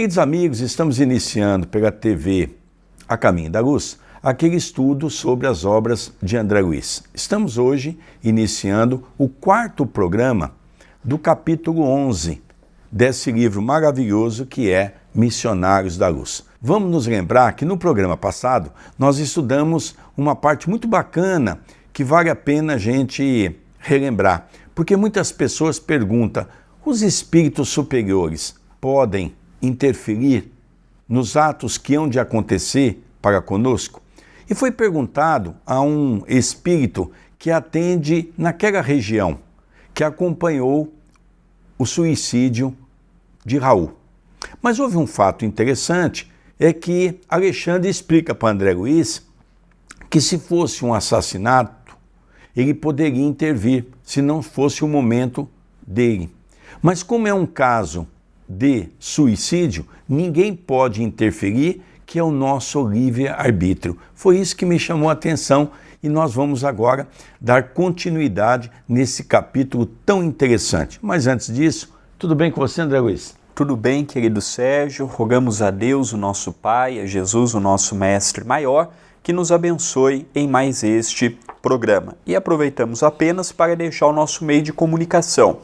Queridos amigos, estamos iniciando pela TV A Caminho da Luz aquele estudo sobre as obras de André Luiz. Estamos hoje iniciando o 4º programa do capítulo 11 desse livro maravilhoso que é Missionários da Luz. Vamos nos lembrar que no programa passado nós estudamos uma parte muito bacana que vale a pena a gente relembrar, porque muitas pessoas perguntam: os espíritos superiores podem interferir nos atos que hão de acontecer para conosco? E foi perguntado a um espírito que atende naquela região, que acompanhou o suicídio de Raul. Mas houve um fato interessante, é que Alexandre explica para André Luiz que se fosse um assassinato, ele poderia intervir, se não fosse o momento dele. Mas como é um caso de suicídio, ninguém pode interferir, que é o nosso livre-arbítrio. Foi isso que me chamou a atenção e nós vamos agora dar continuidade nesse capítulo tão interessante. Mas antes disso, tudo bem com você, André Luiz? Tudo bem, querido Sérgio. Rogamos a Deus, o nosso Pai, a Jesus, o nosso Mestre maior, que nos abençoe em mais este programa. E aproveitamos apenas para deixar o nosso meio de comunicação.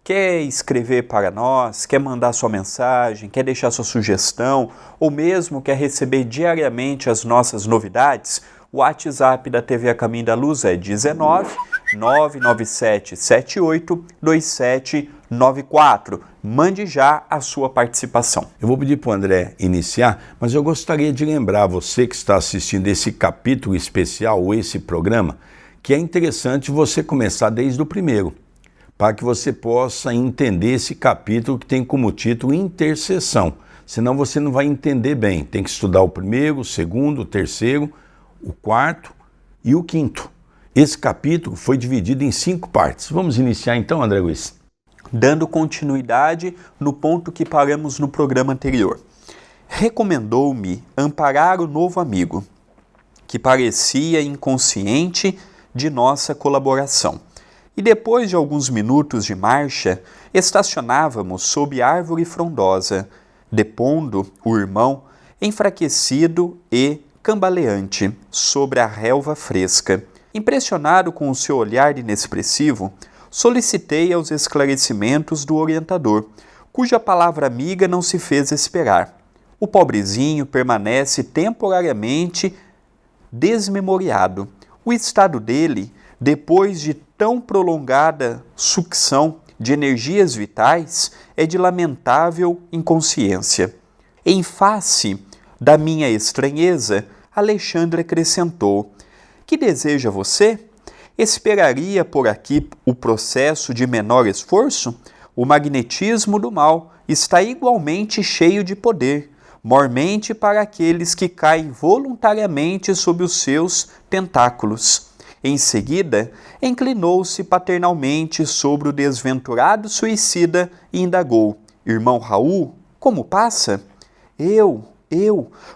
Quer escrever para nós, quer mandar sua mensagem, quer deixar sua sugestão, ou mesmo quer receber diariamente as nossas novidades? O WhatsApp da TV A Caminho da Luz é 19 997 78 2794. Mande já a sua participação. Eu vou pedir para o André iniciar, mas eu gostaria de lembrar você que está assistindo esse capítulo especial, ou esse programa, que é interessante você começar desde o primeiro, para que você possa entender esse capítulo que tem como título Intercessão. Senão você não vai entender bem. Tem que estudar o primeiro, o segundo, o terceiro, o quarto e o quinto. Esse capítulo foi dividido em 5 partes. Vamos iniciar então, André Luiz? Dando continuidade no ponto que paramos no programa anterior. Recomendou-me amparar o novo amigo, que parecia inconsciente de nossa colaboração. E depois de alguns minutos de marcha, estacionávamos sob árvore frondosa, depondo o irmão, enfraquecido e cambaleante, sobre a relva fresca. Impressionado com o seu olhar inexpressivo, solicitei aos esclarecimentos do orientador, cuja palavra amiga não se fez esperar. O pobrezinho permanece temporariamente desmemoriado. O estado dele, depois de tão prolongada sucção de energias vitais, é de lamentável inconsciência. Em face da minha estranheza, Alexandre acrescentou: que deseja você? Esperaria por aqui o processo de menor esforço? O magnetismo do mal está igualmente cheio de poder, mormente para aqueles que caem voluntariamente sob os seus tentáculos. Em seguida, inclinou-se paternalmente sobre o desventurado suicida e indagou: irmão Raul, como passa? Eu,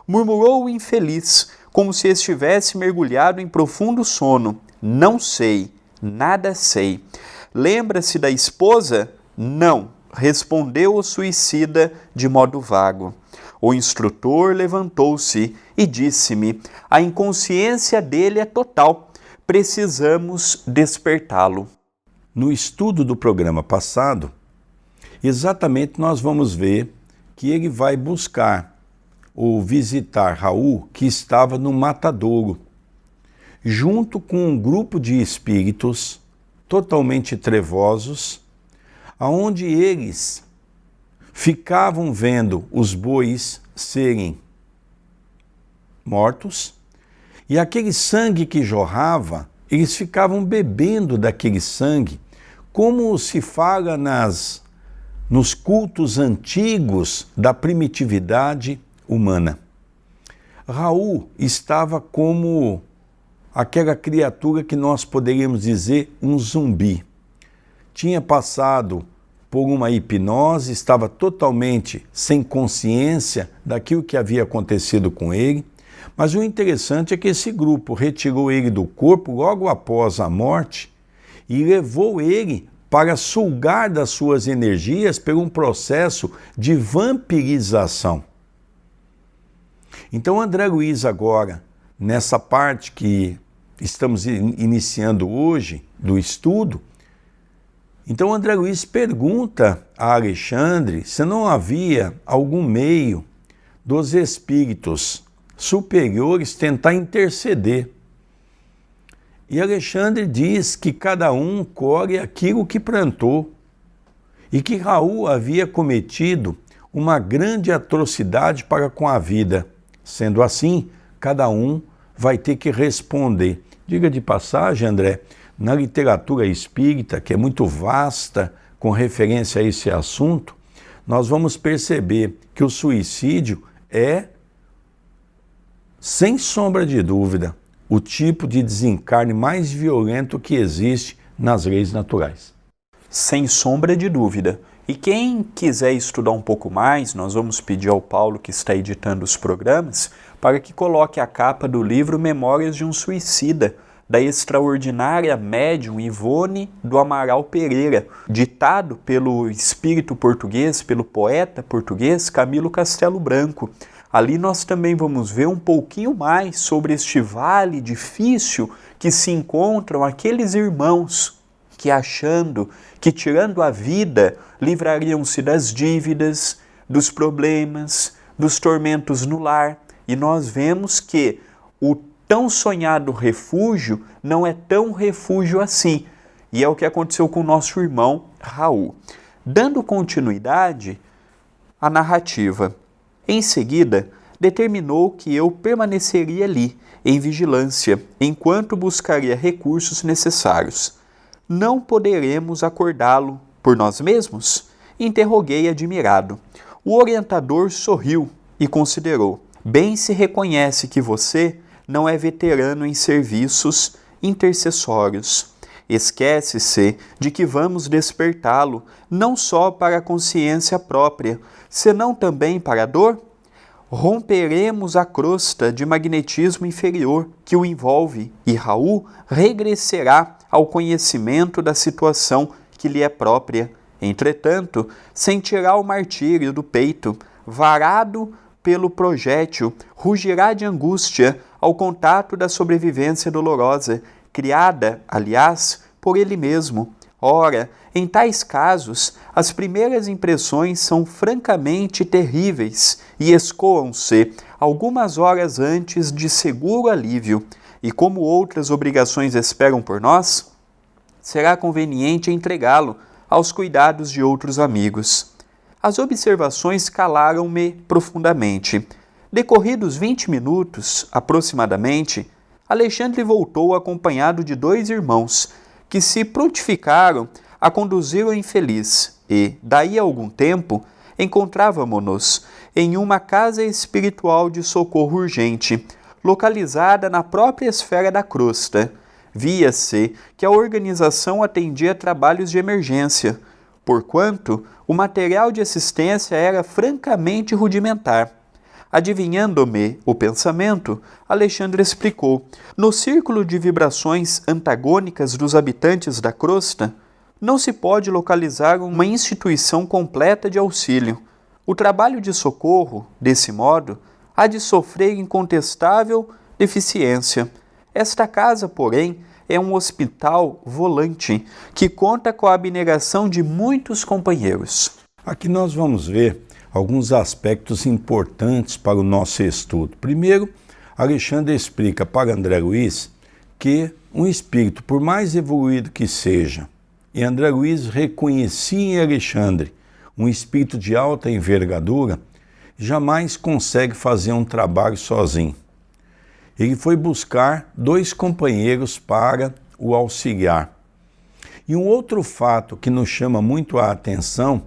murmurou o infeliz, como se estivesse mergulhado em profundo sono. Não sei, nada sei. Lembra-se da esposa? Não, respondeu o suicida de modo vago. O instrutor levantou-se e disse-me: a inconsciência dele é total. Precisamos despertá-lo. No estudo do programa passado, exatamente nós vamos ver que ele vai buscar ou visitar Raul, que estava no matadouro, junto com um grupo de espíritos totalmente trevosos, aonde eles ficavam vendo os bois serem mortos, e aquele sangue que jorrava, eles ficavam bebendo daquele sangue, como se fala nos cultos antigos da primitividade humana. Raul estava como aquela criatura que nós poderíamos dizer um zumbi. Tinha passado por uma hipnose, estava totalmente sem consciência daquilo que havia acontecido com ele. Mas o interessante é que esse grupo retirou ele do corpo logo após a morte e levou ele para sugar das suas energias por um processo de vampirização. Então André Luiz agora, nessa parte que estamos iniciando hoje do estudo, então André Luiz pergunta a Alexandre se não havia algum meio dos espíritos superiores tentar interceder. E Alexandre diz que cada um colhe aquilo que plantou e que Raul havia cometido uma grande atrocidade para com a vida. Sendo assim, cada um vai ter que responder. Diga de passagem, André, na literatura espírita, que é muito vasta com referência a esse assunto, nós vamos perceber que o suicídio é, sem sombra de dúvida, o tipo de desencarne mais violento que existe nas leis naturais. Sem sombra de dúvida. E quem quiser estudar um pouco mais, nós vamos pedir ao Paulo, que está editando os programas, para que coloque a capa do livro Memórias de um Suicida, da extraordinária médium Ivone do Amaral Pereira, ditado pelo espírito português, pelo poeta português Camilo Castelo Branco. Ali nós também vamos ver um pouquinho mais sobre este vale difícil que se encontram aqueles irmãos que, achando que tirando a vida livrariam-se das dívidas, dos problemas, dos tormentos no lar. E nós vemos que o tão sonhado refúgio não é tão refúgio assim. E é o que aconteceu com o nosso irmão Raul. Dando continuidade à narrativa, em seguida, determinou que eu permaneceria ali, em vigilância, enquanto buscaria recursos necessários. Não poderemos acordá-lo por nós mesmos? Interroguei admirado. O orientador sorriu e considerou. Bem se reconhece que você não é veterano em serviços intercessórios. Esquece-se de que vamos despertá-lo, não só para a consciência própria, senão também para a dor? Romperemos a crosta de magnetismo inferior que o envolve e Raul regressará ao conhecimento da situação que lhe é própria. Entretanto, sentirá o martírio do peito, varado pelo projétil, rugirá de angústia ao contato da sobrevivência dolorosa, criada, aliás, por ele mesmo. Ora, em tais casos, as primeiras impressões são francamente terríveis e escoam-se algumas horas antes de seguro alívio, e como outras obrigações esperam por nós, será conveniente entregá-lo aos cuidados de outros amigos. As observações calaram-me profundamente. Decorridos 20 minutos, aproximadamente, Alexandre voltou acompanhado de 2 irmãos, que se prontificaram a conduzir o infeliz e, daí a algum tempo, encontrávamo-nos em uma casa espiritual de socorro urgente, localizada na própria esfera da crosta. Via-se que a organização atendia a trabalhos de emergência, porquanto o material de assistência era francamente rudimentar. Adivinhando-me o pensamento, Alexandre explicou. No círculo de vibrações antagônicas dos habitantes da crosta, não se pode localizar uma instituição completa de auxílio. O trabalho de socorro, desse modo, há de sofrer incontestável deficiência. Esta casa, porém, é um hospital volante que conta com a abnegação de muitos companheiros. Aqui nós vamos ver alguns aspectos importantes para o nosso estudo. Primeiro, Alexandre explica para André Luiz que um espírito, por mais evoluído que seja, e André Luiz reconhecia em Alexandre um espírito de alta envergadura, jamais consegue fazer um trabalho sozinho. Ele foi buscar 2 companheiros para o auxiliar. E um outro fato que nos chama muito a atenção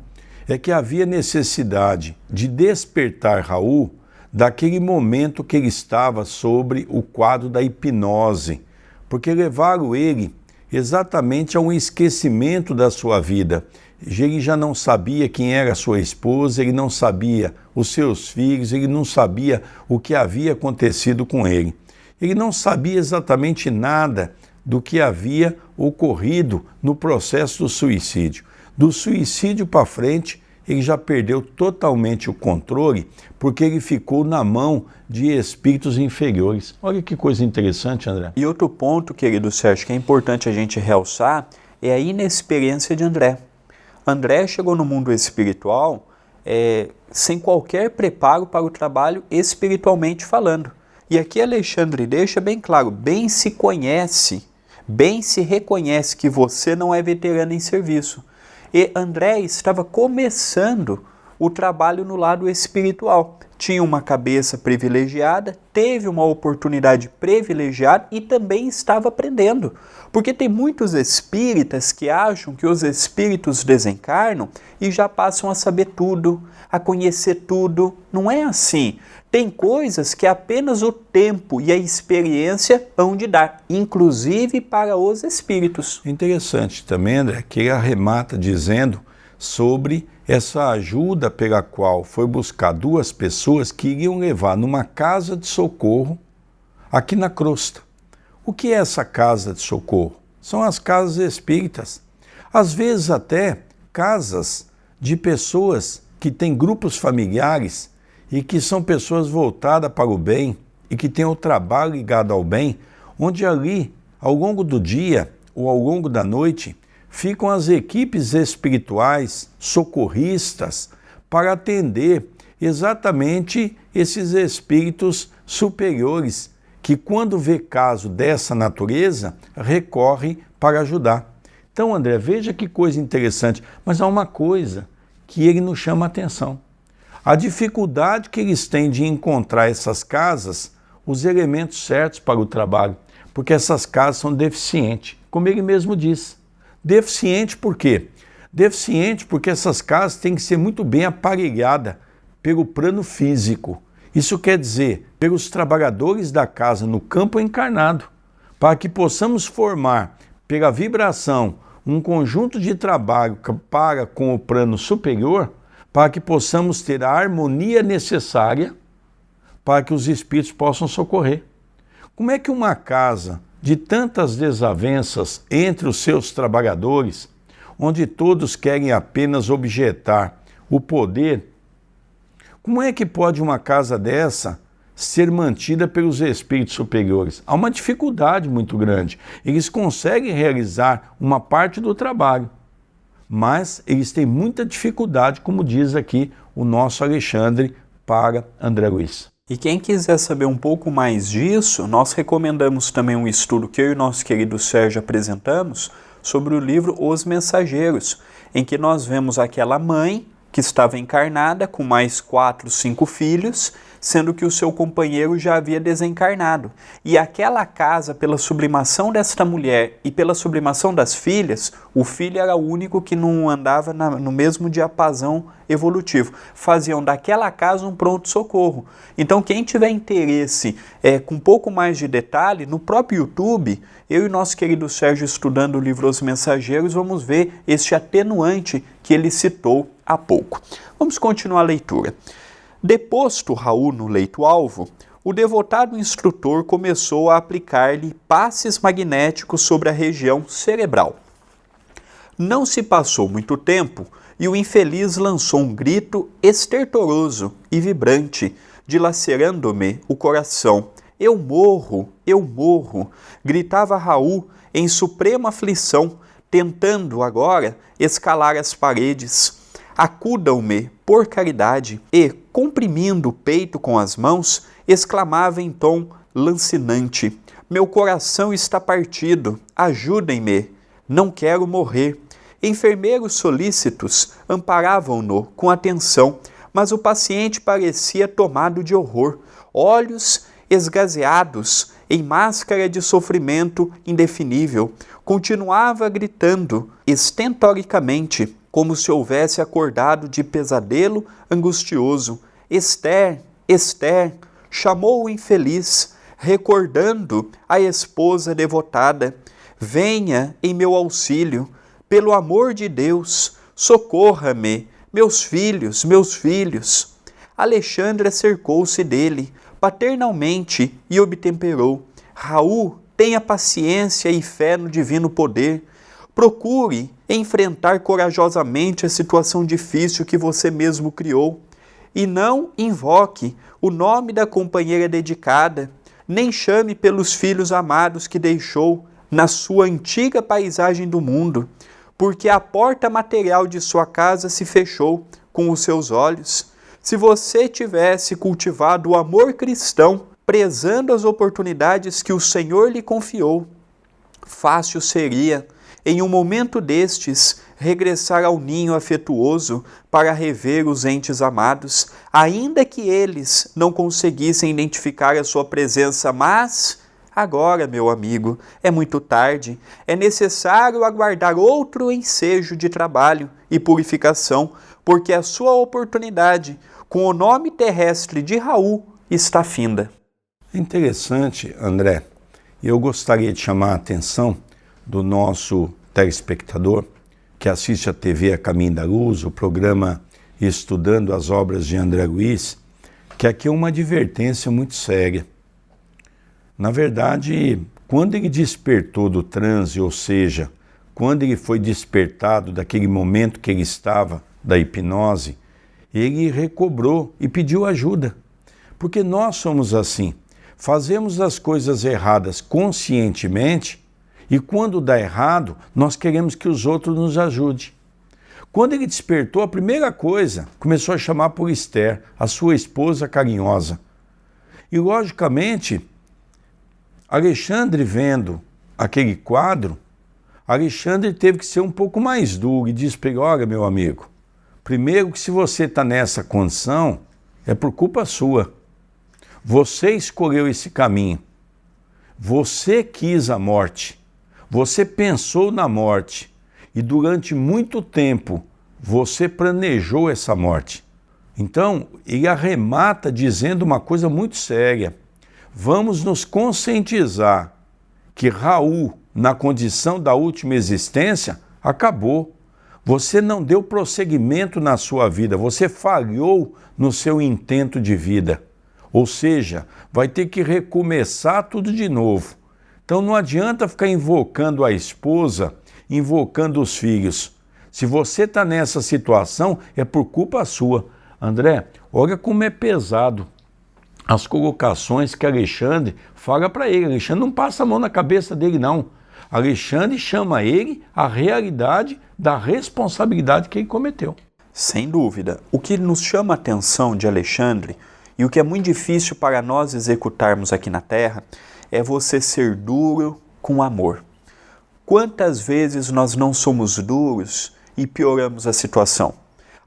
é que havia necessidade de despertar Raul daquele momento que ele estava sobre o quadro da hipnose, porque levaram ele exatamente a um esquecimento da sua vida. Ele já não sabia quem era sua esposa, ele não sabia os seus filhos, ele não sabia o que havia acontecido com ele. Ele não sabia exatamente nada do que havia ocorrido no processo do suicídio. Do suicídio para frente, ele já perdeu totalmente o controle, porque ele ficou na mão de espíritos inferiores. Olha que coisa interessante, André. E outro ponto, querido Sérgio, que é importante a gente realçar, é a inexperiência de André. André chegou no mundo espiritual sem qualquer preparo para o trabalho espiritualmente falando. E aqui Alexandre deixa bem claro, bem se conhece, bem se reconhece que você não é veterano em serviço. E André estava começando o trabalho no lado espiritual. Tinha uma cabeça privilegiada, teve uma oportunidade privilegiada e também estava aprendendo. Porque tem muitos espíritas que acham que os espíritos desencarnam e já passam a saber tudo, a conhecer tudo. Não é assim. Tem coisas que apenas o tempo e a experiência hão de dar, inclusive para os espíritos. Interessante também, André, que ele arremata dizendo sobre essa ajuda pela qual foi buscar duas pessoas que iriam levar numa casa de socorro aqui na crosta. O que é essa casa de socorro? São as casas espíritas. Às vezes até casas de pessoas que têm grupos familiares e que são pessoas voltadas para o bem e que têm o trabalho ligado ao bem, onde ali, ao longo do dia ou ao longo da noite, ficam as equipes espirituais, socorristas, para atender exatamente esses espíritos superiores, que quando vê caso dessa natureza, recorrem para ajudar. Então, André, veja que coisa interessante, mas há uma coisa que ele nos chama a atenção. A dificuldade que eles têm de encontrar essas casas, os elementos certos para o trabalho, porque essas casas são deficientes, como ele mesmo diz. Deficiente por quê? Deficiente porque essas casas têm que ser muito bem aparelhadas pelo plano físico. Isso quer dizer, pelos trabalhadores da casa no campo encarnado, para que possamos formar, pela vibração, um conjunto de trabalho para com o plano superior, para que possamos ter a harmonia necessária para que os espíritos possam socorrer. Como é que uma casa de tantas desavenças entre os seus trabalhadores, onde todos querem apenas objetar o poder, como é que pode uma casa dessa ser mantida pelos espíritos superiores? Há uma dificuldade muito grande. Eles conseguem realizar uma parte do trabalho, mas eles têm muita dificuldade, como diz aqui o nosso Alexandre para André Luiz. E quem quiser saber um pouco mais disso, nós recomendamos também um estudo que eu e nosso querido Sérgio apresentamos sobre o livro Os Mensageiros, em que nós vemos aquela mãe que estava encarnada com mais 4, 5 filhos, sendo que o seu companheiro já havia desencarnado. E aquela casa, pela sublimação desta mulher e pela sublimação das filhas, o filho era o único que não andava no mesmo diapasão evolutivo. Faziam daquela casa um pronto-socorro. Então, quem tiver interesse com um pouco mais de detalhe, no próprio YouTube, eu e nosso querido Sérgio, estudando o livro Os Mensageiros, vamos ver este atenuante que ele citou há pouco. Vamos continuar a leitura. Deposto Raul no leito-alvo, o devotado instrutor começou a aplicar-lhe passes magnéticos sobre a região cerebral. Não se passou muito tempo e o infeliz lançou um grito estertoroso e vibrante, dilacerando-me o coração. Eu morro, gritava Raul em suprema aflição, tentando agora escalar as paredes. Acudam-me, por caridade, e, comprimindo o peito com as mãos, exclamava em tom lancinante: meu coração está partido, ajudem-me, não quero morrer. Enfermeiros solícitos amparavam-no com atenção, mas o paciente parecia tomado de horror, olhos esgazeados, em máscara de sofrimento indefinível, continuava gritando estentoricamente, como se houvesse acordado de pesadelo angustioso. Esther, Esther, chamou o infeliz, recordando a esposa devotada. Venha em meu auxílio, pelo amor de Deus, socorra-me, meus filhos, meus filhos. Alexandre cercou-se dele, paternalmente, e obtemperou. Raul, tenha paciência e fé no divino poder. Procure enfrentar corajosamente a situação difícil que você mesmo criou. E não invoque o nome da companheira dedicada, nem chame pelos filhos amados que deixou na sua antiga paisagem do mundo, porque a porta material de sua casa se fechou com os seus olhos. Se você tivesse cultivado o amor cristão, prezando as oportunidades que o Senhor lhe confiou, fácil seria, em um momento destes, regressar ao ninho afetuoso para rever os entes amados, ainda que eles não conseguissem identificar a sua presença, mas agora, meu amigo, é muito tarde, é necessário aguardar outro ensejo de trabalho e purificação, porque a sua oportunidade, com o nome terrestre de Raul, está finda. Interessante, André. Eu gostaria de chamar a atenção do nosso telespectador que assiste a TV A Caminho da Luz, o programa Estudando as Obras de André Luiz, que aqui é uma advertência muito séria. Na verdade, quando ele despertou do transe, ou seja, quando ele foi despertado daquele momento que ele estava da hipnose, ele recobrou e pediu ajuda. Porque nós somos assim, fazemos as coisas erradas conscientemente e quando dá errado, nós queremos que os outros nos ajudem. Quando ele despertou, a primeira coisa, começou a chamar por Esther, a sua esposa carinhosa. E logicamente, Alexandre vendo aquele quadro, Alexandre teve que ser um pouco mais duro e disse para ele: olha, meu amigo, primeiro que se você está nessa condição, é por culpa sua. Você escolheu esse caminho. Você quis a morte. Você pensou na morte. E durante muito tempo, você planejou essa morte. Então, ele arremata dizendo uma coisa muito séria. Vamos nos conscientizar que Raul, na condição da última existência, acabou. Você não deu prosseguimento na sua vida, você falhou no seu intento de vida. Ou seja, vai ter que recomeçar tudo de novo. Então não adianta ficar invocando a esposa, invocando os filhos. Se você está nessa situação, é por culpa sua. André, olha como é pesado as colocações que Alexandre fala para ele. Alexandre não passa a mão na cabeça dele, não. Alexandre chama ele à realidade da responsabilidade que ele cometeu. Sem dúvida. O que nos chama a atenção de Alexandre, e o que é muito difícil para nós executarmos aqui na Terra, é você ser duro com amor. Quantas vezes nós não somos duros e pioramos a situação?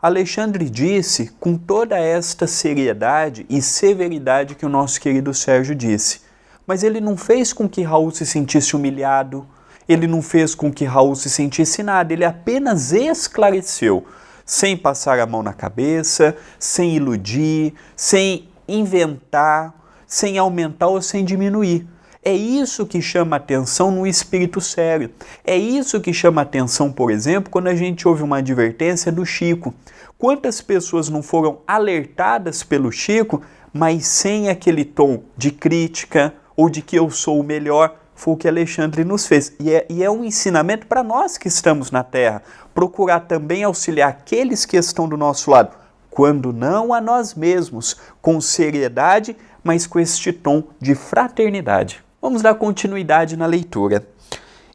Alexandre disse com toda esta seriedade e severidade que o nosso querido Sérgio disse. Mas ele não fez com que Raul se sentisse humilhado, ele não fez com que Raul se sentisse nada, ele apenas esclareceu, sem passar a mão na cabeça, sem iludir, sem inventar, sem aumentar ou sem diminuir. É isso que chama atenção no espírito sério. É isso que chama atenção, por exemplo, quando a gente ouve uma advertência do Chico. Quantas pessoas não foram alertadas pelo Chico, mas sem aquele tom de crítica ou de que eu sou o melhor? Foi o que Alexandre nos fez. E é um ensinamento para nós que estamos na Terra. Procurar também auxiliar aqueles que estão do nosso lado, quando não a nós mesmos, com seriedade, mas com este tom de fraternidade. Vamos dar continuidade na leitura.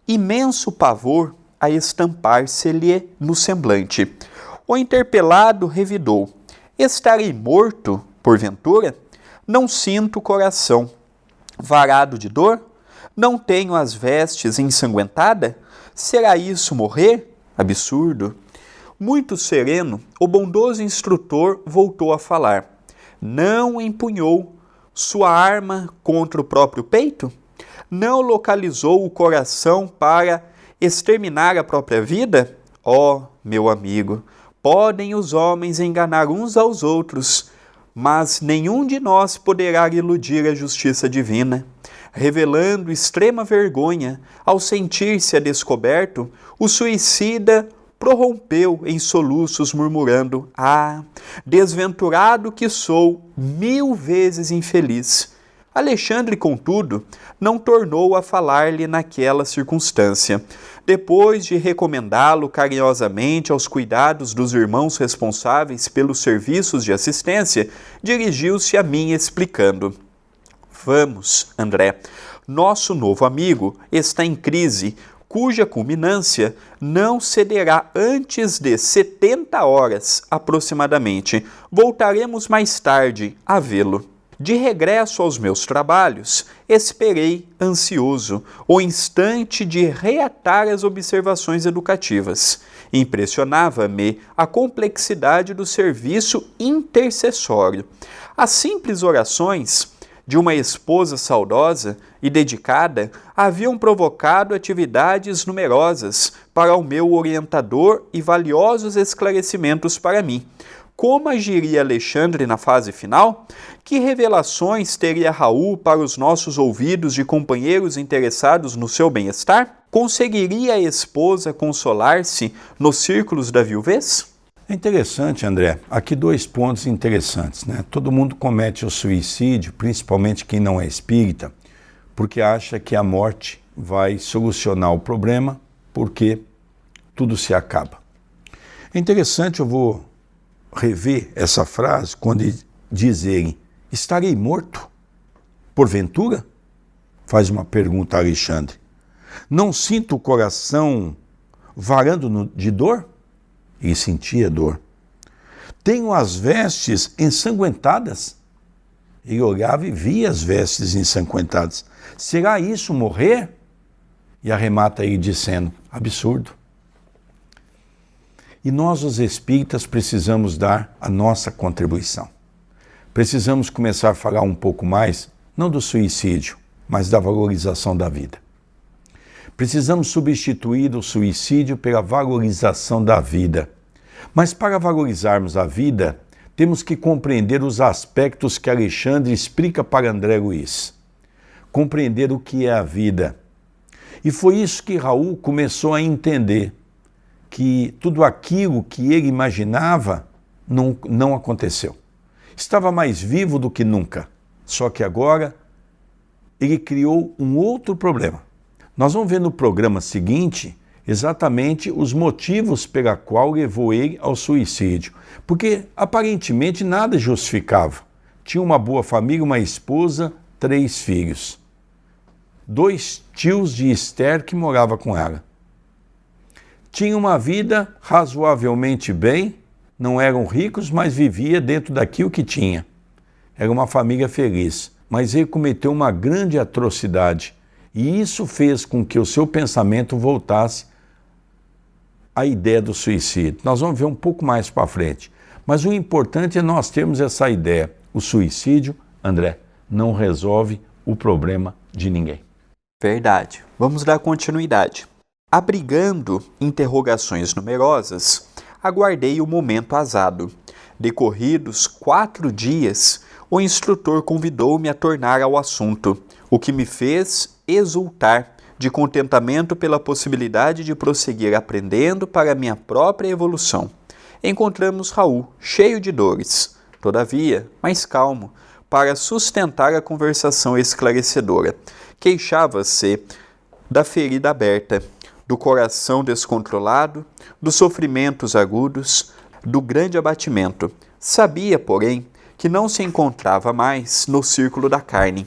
Imenso pavor a estampar-se-lhe no semblante. O interpelado revidou: estarei morto, porventura? Não sinto o coração varado de dor? Não tenho as vestes ensanguentadas? Será isso morrer? Absurdo. Muito sereno, o bondoso instrutor voltou a falar. Não empunhou sua arma contra o próprio peito? Não localizou o coração para exterminar a própria vida? Ó, meu amigo, podem os homens enganar uns aos outros, mas nenhum de nós poderá iludir a justiça divina. Revelando extrema vergonha, ao sentir-se a descoberto, o suicida prorrompeu em soluços, murmurando: ah, desventurado que sou, 1000 vezes infeliz! Alexandre, contudo, não tornou a falar-lhe naquela circunstância. Depois de recomendá-lo carinhosamente aos cuidados dos irmãos responsáveis pelos serviços de assistência, dirigiu-se a mim explicando: Vamos, André, nosso novo amigo está em crise, cuja culminância não cederá antes de 70 horas, aproximadamente. Voltaremos mais tarde a vê-lo. De regresso aos meus trabalhos, esperei, ansioso, o instante de reatar as observações educativas. Impressionava-me a complexidade do serviço intercessório. As simples orações de uma esposa saudosa e dedicada haviam provocado atividades numerosas para o meu orientador e valiosos esclarecimentos para mim. Como agiria Alexandre na fase final? Que revelações teria Raul para os nossos ouvidos de companheiros interessados no seu bem-estar? Conseguiria a esposa consolar-se nos círculos da viuvez? É interessante, André, aqui 2 pontos interessantes, né? Todo mundo comete o suicídio, principalmente quem não é espírita, porque acha que a morte vai solucionar o problema, porque tudo se acaba. É interessante, eu vou rever essa frase quando dizerem: estarei morto? Porventura? Faz uma pergunta a Alexandre. Não sinto o coração varando de dor? Ele sentia dor. Tenho as vestes ensanguentadas? Ele olhava e via as vestes ensanguentadas. Será isso morrer? E arremata ele dizendo: absurdo. E nós, os espíritas, precisamos dar a nossa contribuição. Precisamos começar a falar um pouco mais, não do suicídio, mas da valorização da vida. Precisamos substituir o suicídio pela valorização da vida. Mas para valorizarmos a vida, temos que compreender os aspectos que Alexandre explica para André Luiz. Compreender o que é a vida. E foi isso que Raul começou a entender, que tudo aquilo que ele imaginava não aconteceu. Estava mais vivo do que nunca, só que agora ele criou um outro problema. Nós vamos ver no programa seguinte exatamente os motivos pela qual levou ele ao suicídio, porque aparentemente nada justificava. Tinha uma boa família, uma esposa, 3 filhos. 2 tios de Esther que morava com ela. Tinha uma vida razoavelmente bem, não eram ricos, mas vivia dentro daquilo que tinha. Era uma família feliz, mas ele cometeu uma grande atrocidade e isso fez com que o seu pensamento voltasse à ideia do suicídio. Nós vamos ver um pouco mais para frente, mas o importante é nós termos essa ideia. O suicídio, André, não resolve o problema de ninguém. Verdade. Vamos dar continuidade. Abrigando interrogações numerosas, aguardei o momento azado. Decorridos 4 dias, o instrutor convidou-me a tornar ao assunto, o que me fez exultar de contentamento pela possibilidade de prosseguir aprendendo para minha própria evolução. Encontramos Raul, cheio de dores, todavia mais calmo, para sustentar a conversação esclarecedora. Queixava-se da ferida aberta, do coração descontrolado, dos sofrimentos agudos, do grande abatimento. Sabia, porém, que não se encontrava mais no círculo da carne,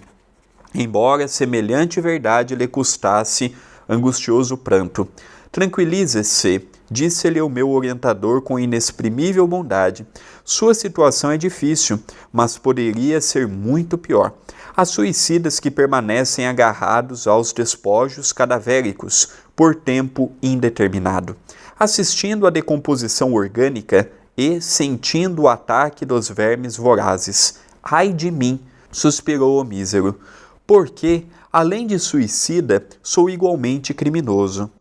embora semelhante verdade lhe custasse angustioso pranto. Tranquilize-se, disse-lhe o meu orientador com inexprimível bondade. Sua situação é difícil, mas poderia ser muito pior. Há suicidas que permanecem agarrados aos despojos cadavéricos por tempo indeterminado, assistindo à decomposição orgânica e sentindo o ataque dos vermes vorazes. Ai de mim, suspirou o mísero, porque, além de suicida, sou igualmente criminoso.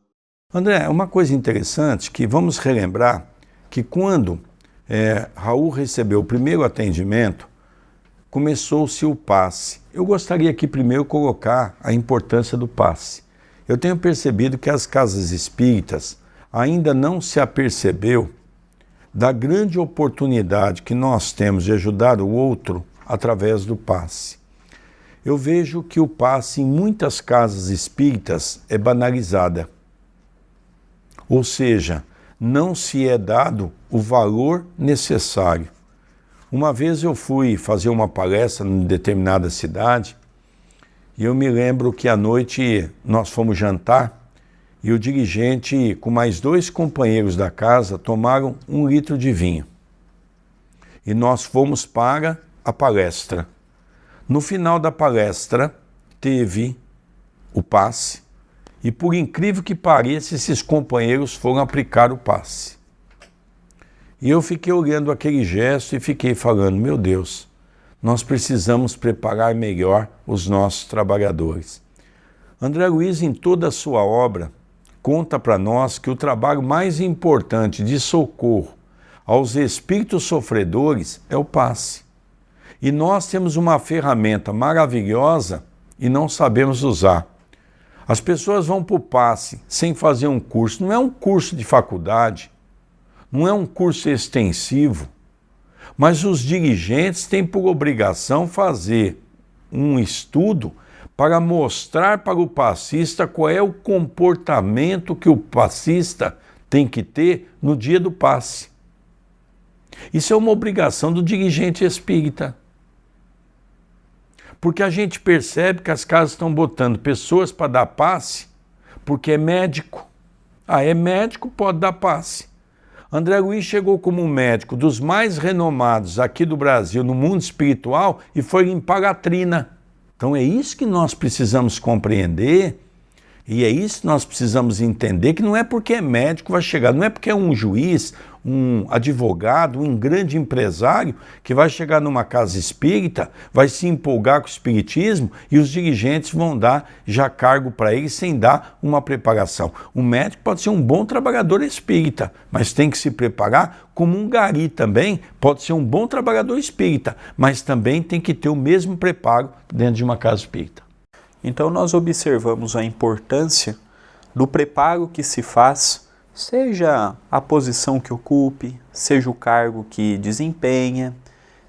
André, uma coisa interessante que vamos relembrar que quando Raul recebeu o primeiro atendimento, começou-se o passe. Eu gostaria aqui primeiro colocar a importância do passe. Eu tenho percebido que as casas espíritas ainda não se apercebeu da grande oportunidade que nós temos de ajudar o outro através do passe. eu vejo que o passe em muitas casas espíritas é banalizada. Ou seja, não se é dado o valor necessário. Uma vez eu fui fazer uma palestra em determinada cidade e eu me lembro que à noite nós fomos jantar e o dirigente, com mais 2 companheiros da casa, tomaram 1 litro de vinho. E nós fomos para a palestra. No final da palestra, teve o passe e, por incrível que pareça, esses companheiros foram aplicar o passe. E eu fiquei olhando aquele gesto e fiquei falando, meu Deus, nós precisamos preparar melhor os nossos trabalhadores. André Luiz, em toda a sua obra, conta para nós que o trabalho mais importante de socorro aos espíritos sofredores é o passe. E nós temos uma ferramenta maravilhosa e não sabemos usar. As pessoas vão para o passe sem fazer um curso. Não é um curso de faculdade, não é um curso extensivo, mas os dirigentes têm por obrigação fazer um estudo para mostrar para o passista qual é o comportamento que o passista tem que ter no dia do passe. Isso é uma obrigação do dirigente espírita. Porque a gente percebe que as casas estão botando pessoas para dar passe porque é médico. Ah, é médico, pode dar passe. André Luiz chegou como um médico dos mais renomados aqui do Brasil, no mundo espiritual, e foi limpar a latrina. Então é isso que nós precisamos compreender, e é isso que nós precisamos entender, que não é porque é médico que vai chegar, não é porque é um juiz, um advogado, um grande empresário que vai chegar numa casa espírita, vai se empolgar com o espiritismo e os dirigentes vão dar já cargo para ele sem dar uma preparação. O médico pode ser um bom trabalhador espírita, mas tem que se preparar como um gari também, pode ser um bom trabalhador espírita, mas também tem que ter o mesmo preparo dentro de uma casa espírita. Então nós observamos a importância do preparo que se faz, seja a posição que ocupe, seja o cargo que desempenha,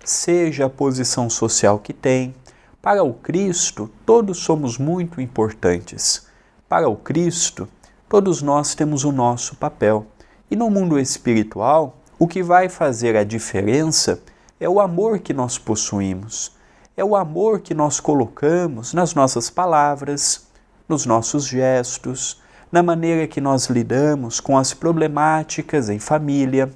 seja a posição social que tem. Para o Cristo, todos somos muito importantes. Para o Cristo, todos nós temos o nosso papel. E no mundo espiritual, o que vai fazer a diferença é o amor que nós possuímos. É o amor que nós colocamos nas nossas palavras, nos nossos gestos, na maneira que nós lidamos com as problemáticas em família,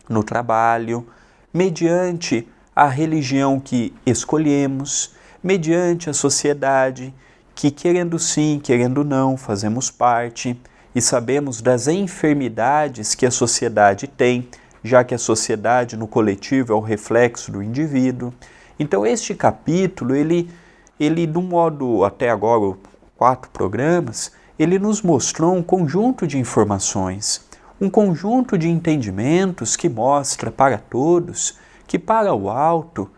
no trabalho, mediante a religião que escolhemos, mediante a sociedade que, querendo sim, querendo não, fazemos parte e sabemos das enfermidades que a sociedade tem, já que a sociedade no coletivo é o reflexo do indivíduo. Então este capítulo, ele de um modo, até agora, 4 programas, ele nos mostrou um conjunto de informações, um conjunto de entendimentos que mostra para todos que para o alto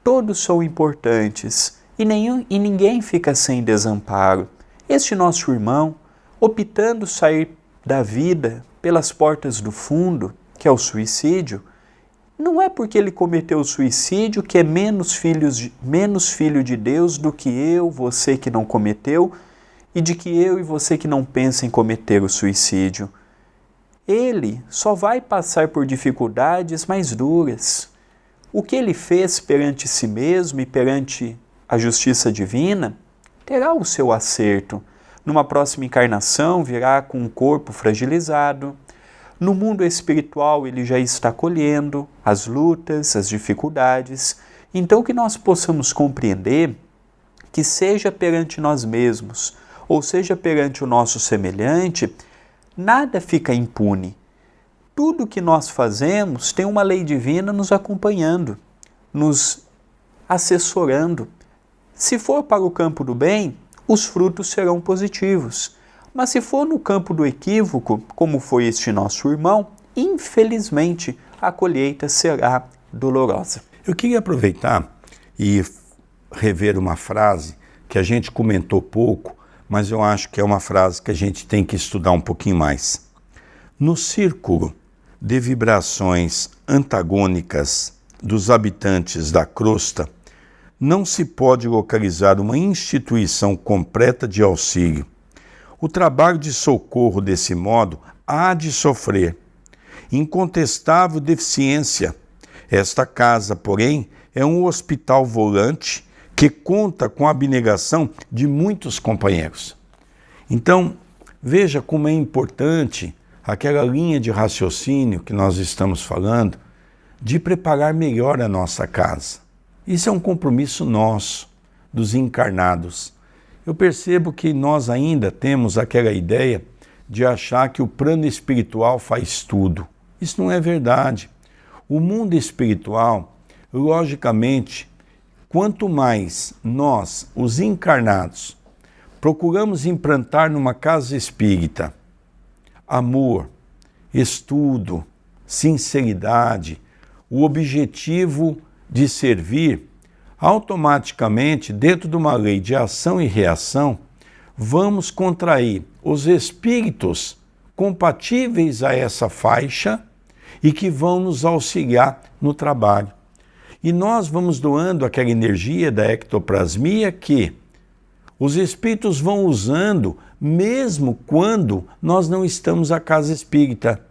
todos são importantes e ninguém fica sem desamparo. Este nosso irmão, optando sair da vida pelas portas do fundo, que é o suicídio, não é porque ele cometeu o suicídio que é menos filho de Deus do que eu, você que não cometeu, e de que eu e você que não pensa em cometer o suicídio. Ele só vai passar por dificuldades mais duras. O que ele fez perante si mesmo e perante a justiça divina terá o seu acerto. Numa próxima encarnação virá com um corpo fragilizado. No mundo espiritual ele já está colhendo as lutas, as dificuldades. Então que nós possamos compreender que seja perante nós mesmos, ou seja perante o nosso semelhante, nada fica impune. Tudo que nós fazemos tem uma lei divina nos acompanhando, nos assessorando. Se for para o campo do bem, os frutos serão positivos. Mas se for no campo do equívoco, como foi este nosso irmão, infelizmente a colheita será dolorosa. Eu queria aproveitar e rever uma frase que a gente comentou pouco, mas eu acho que é uma frase que a gente tem que estudar um pouquinho mais. No círculo de vibrações antagônicas dos habitantes da crosta, não se pode localizar uma instituição completa de auxílio. O trabalho de socorro, desse modo, há de sofrer incontestável deficiência. Esta casa, porém, é um hospital volante que conta com a abnegação de muitos companheiros. Então, veja como é importante aquela linha de raciocínio que nós estamos falando, de preparar melhor a nossa casa. Isso é um compromisso nosso, dos encarnados. Eu percebo que nós ainda temos aquela ideia de achar que o plano espiritual faz tudo. Isso não é verdade. O mundo espiritual, logicamente, quanto mais nós, os encarnados, procuramos implantar numa casa espírita amor, estudo, sinceridade, o objetivo de servir, automaticamente, dentro de uma lei de ação e reação, vamos contrair os espíritos compatíveis a essa faixa e que vão nos auxiliar no trabalho. E nós vamos doando aquela energia da ectoplasmia que os espíritos vão usando mesmo quando nós não estamos à casa espírita.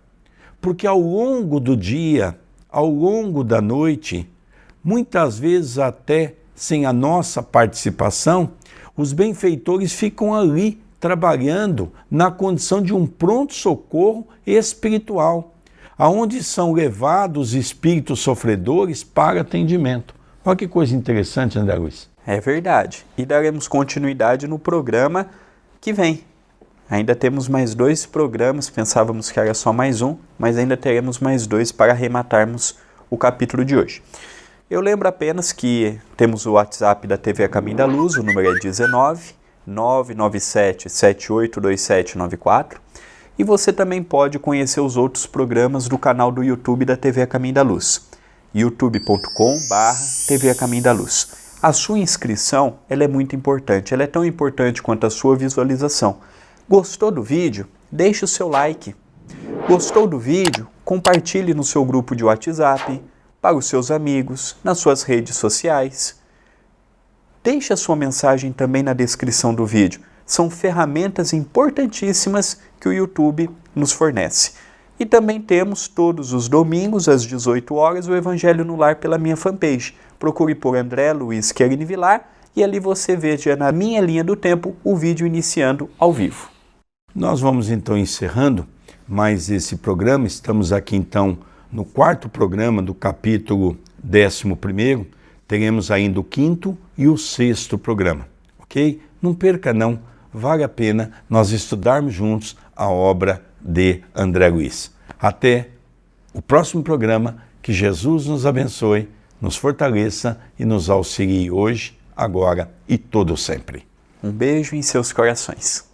Porque ao longo do dia, ao longo da noite, muitas vezes até sem a nossa participação, os benfeitores ficam ali trabalhando na condição de um pronto-socorro espiritual, aonde são levados os espíritos sofredores para atendimento. Olha que coisa interessante, André Luiz. É verdade. E daremos continuidade no programa que vem. Ainda temos mais 2 programas, pensávamos que era só mais um, mas ainda teremos mais 2 para arrematarmos o capítulo de hoje. Eu lembro apenas que temos o WhatsApp da TV A Caminho da Luz, o número é 19 997 782794, e você também pode conhecer os outros programas do canal do YouTube da TV A Caminho da Luz, youtube.com/TV A Caminho da Luz. A sua inscrição ela é muito importante, ela é tão importante quanto a sua visualização. Gostou do vídeo? Deixe o seu like. Gostou do vídeo? Compartilhe no seu grupo de WhatsApp, para os seus amigos, nas suas redes sociais. Deixe a sua mensagem também na descrição do vídeo. São ferramentas importantíssimas que o YouTube nos fornece. E também temos todos os domingos, às 18 horas, o Evangelho no Lar pela minha fanpage. Procure por André Luiz Querini Vilar e ali você veja na minha linha do tempo o vídeo iniciando ao vivo. Nós vamos então encerrando mais esse programa. Estamos aqui então no 4º programa do capítulo 11º. Teremos ainda o 5º e o 6º programa, ok? Não perca não, vale a pena nós estudarmos juntos a obra de André Luiz. Até o próximo programa, que Jesus nos abençoe, nos fortaleça e nos auxilie hoje, agora e todo sempre. Um beijo em seus corações.